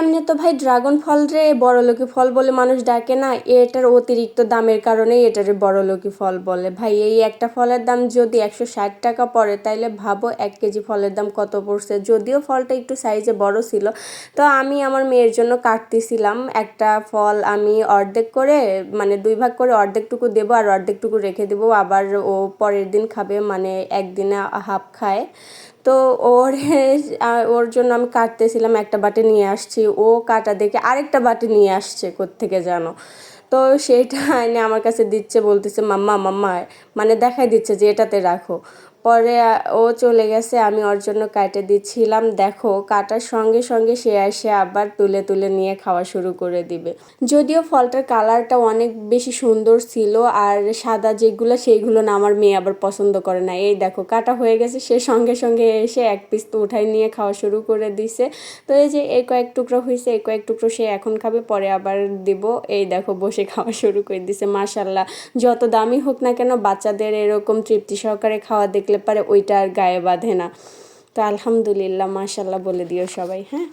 এমনি তো ভাই ড্রাগন ফল রে বড়লোকি ফল বলে মানুষ ডাকে না, এটার অতিরিক্ত দামের কারণেই এটারে বড়লোকি ফল বলে। ভাই এই একটা ফলের দাম যদি 160 টাকা পড়ে, তাইলে ভাবো 1 কেজি ফলের দাম কত পড়ছে। যদিও ফলটা একটু সাইজে বড় ছিল, তো আমি আমার মেয়ের জন্য কাটতেছিলাম। একটা ফল আমি অর্ধেক করে, মানে 2 ভাগ করে অর্ধেকটুকু দেবো আর অর্ধেকটুকু রেখে দেবো, আবার ও পরের দিন খাবে, মানে একদিনে হাফ খায়। তো ওর জন্য আমি কাটতেছিলাম, একটা বাটি নিয়ে আসছি, ও কাটা দেখে আরেকটা বাটি নিয়ে আসছে কোত্থেকে জানো। তো সেইটা এনে আমার কাছে দিচ্ছে, বলতেছে মাম্মা মাম্মা, মানে দেখাই দিচ্ছে যে এটাতে রাখো। পরে ও চলে গেছে, আমি ওর জন্য কাটে দিচ্ছিলাম। দেখো কাটার সঙ্গে সঙ্গে সে এসে আবার তুলে তুলে নিয়ে খাওয়া শুরু করে দিবে। যদিও ফলটার কালারটা অনেক বেশি সুন্দর ছিল, আর সাদা যেগুলো সেইগুলো না আমার মেয়ে আবার পছন্দ করে না। এই দেখো কাটা হয়ে গেছে, সে সঙ্গে সঙ্গে এসে এক পিস তো উঠাই নিয়ে খাওয়া শুরু করে দিছে। তো এই যে এই কয়েক টুকরো হয়েছে, এই কয়েক টুকরো সে এখন খাবে, পরে আবার দিব। এই দেখো বসে খাওয়া শুরু করে দিছে। মাশাল্লাহ, যত দামি হোক না কেন বাচ্চাদের এরকম তৃপ্তি সহকারে খাওয়া দেখলে পারে ওইটা আর গায়ে বাঁধে না। তো আলহামদুলিল্লাহ, মাশাল্লাহ বলে দিও সবাই, হ্যাঁ।